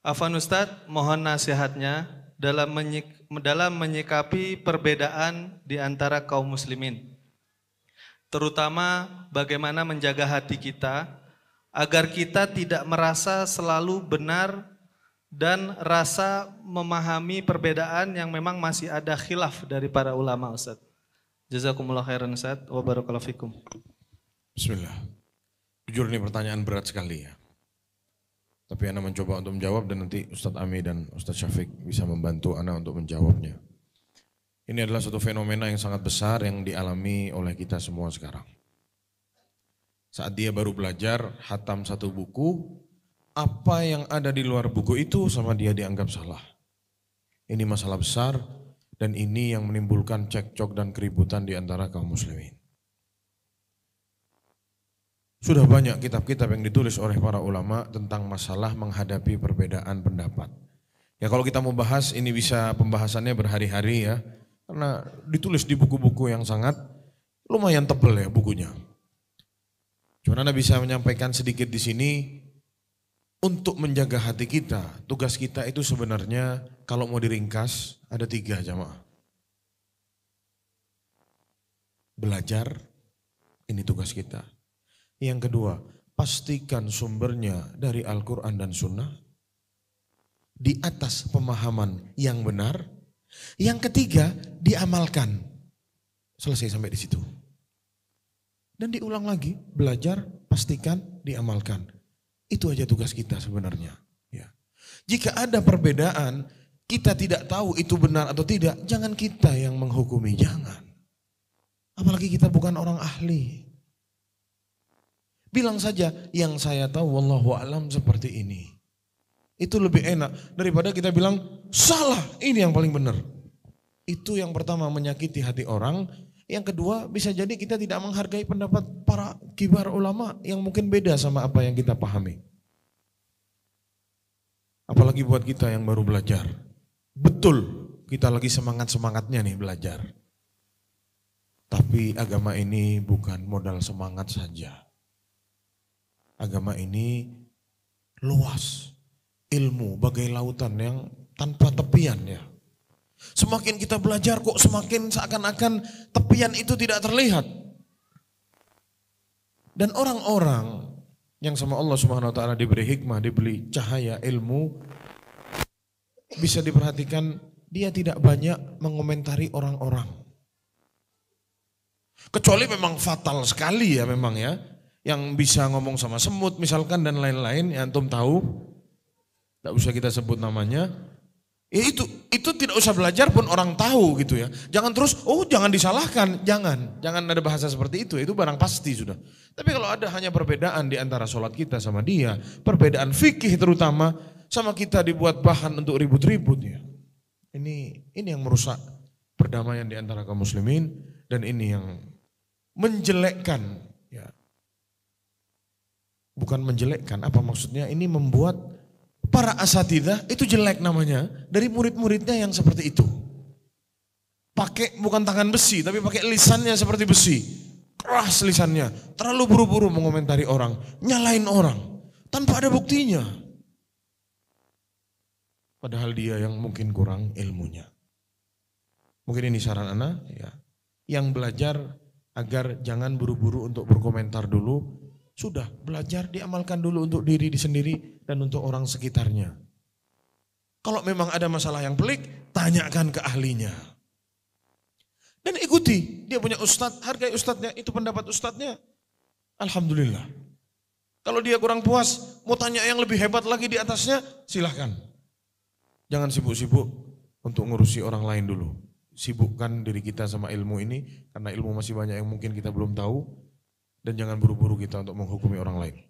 Afwan Ustadz, mohon nasihatnya dalam menyikapi perbedaan di antara kaum muslimin. Terutama bagaimana menjaga hati kita agar kita tidak merasa selalu benar dan rasa memahami perbedaan yang memang masih ada khilaf dari para ulama, Ustadz. Jazakumullah khairan, Ustadz, wa barakallahu fikum. Bismillah. Jujur ini pertanyaan berat sekali ya. Tapi Ana mencoba untuk menjawab dan nanti Ustadz Ami dan Ustadz Syafiq bisa membantu Ana untuk menjawabnya. Ini adalah suatu fenomena yang sangat besar yang dialami oleh kita semua sekarang. Saat dia baru belajar, hatam satu buku, apa yang ada di luar buku itu sama dia dianggap salah. Ini masalah besar dan ini yang menimbulkan cekcok dan keributan di antara kaum muslimin. Sudah banyak kitab-kitab yang ditulis oleh para ulama tentang masalah menghadapi perbedaan pendapat. Ya kalau kita mau bahas ini bisa pembahasannya berhari-hari ya. Karena ditulis di buku-buku yang sangat lumayan tebal ya bukunya. Cuma Anda bisa menyampaikan sedikit di sini untuk menjaga hati kita. Tugas kita itu sebenarnya kalau mau diringkas ada 3 jamaah. Belajar, ini tugas kita. Yang kedua, pastikan sumbernya dari Al-Quran dan Sunnah di atas pemahaman yang benar. Yang ketiga, diamalkan. Selesai sampai di situ. Dan diulang lagi, belajar, pastikan, diamalkan. Itu aja tugas kita sebenarnya. Ya. Jika ada perbedaan, kita tidak tahu itu benar atau tidak, jangan kita yang menghukumi, jangan. Apalagi kita bukan orang ahli. Bilang saja yang saya tahu wallahu a'lam seperti ini. Itu lebih enak daripada kita bilang salah, ini yang paling benar. Itu yang pertama menyakiti hati orang. Yang kedua bisa jadi kita tidak menghargai pendapat para kibar ulama yang mungkin beda sama apa yang kita pahami. Apalagi buat kita yang baru belajar. Betul kita lagi semangat-semangatnya nih belajar. Tapi agama ini bukan modal semangat saja. Agama ini luas, ilmu bagai lautan yang tanpa tepian ya. Semakin kita belajar kok semakin seakan-akan tepian itu tidak terlihat. Dan orang-orang yang sama Allah Subhanahu wa taala diberi hikmah, diberi cahaya ilmu, bisa diperhatikan dia tidak banyak mengomentari orang-orang. Kecuali memang fatal sekali ya memang ya. Yang bisa ngomong sama semut misalkan dan lain-lain yang antum tahu, tidak usah kita sebut namanya, ya itu tidak usah belajar pun orang tahu gitu ya. Jangan terus, jangan disalahkan, jangan ada bahasa seperti itu barang pasti sudah. Tapi kalau ada hanya perbedaan di antara sholat kita sama dia, perbedaan fikih terutama, sama kita dibuat bahan untuk ribut-ribut ya. Ini yang merusak perdamaian di antara kaum muslimin dan ini yang menjelekkan ya. Bukan menjelekkan, apa maksudnya? Ini membuat para asatidzah itu jelek namanya dari murid-muridnya yang seperti itu. Pakai bukan tangan besi, tapi pakai lisannya seperti besi. Keras lisannya, terlalu buru-buru mengomentari orang, nyalain orang, tanpa ada buktinya. Padahal dia yang mungkin kurang ilmunya. Mungkin ini saran Ana, ya. Yang belajar agar jangan buru-buru untuk berkomentar dulu. Sudah belajar diamalkan dulu untuk diri sendiri dan untuk orang sekitarnya. Kalau memang ada masalah yang pelik, tanyakan ke ahlinya. Dan ikuti, dia punya ustadz, hargai ustadznya, itu pendapat ustadznya. Alhamdulillah. Kalau dia kurang puas, mau tanya yang lebih hebat lagi di atasnya, silahkan. Jangan sibuk-sibuk untuk ngurusi orang lain dulu. Sibukkan diri kita sama ilmu ini, karena ilmu masih banyak yang mungkin kita belum tahu. Dan jangan buru-buru kita untuk menghukumi orang lain.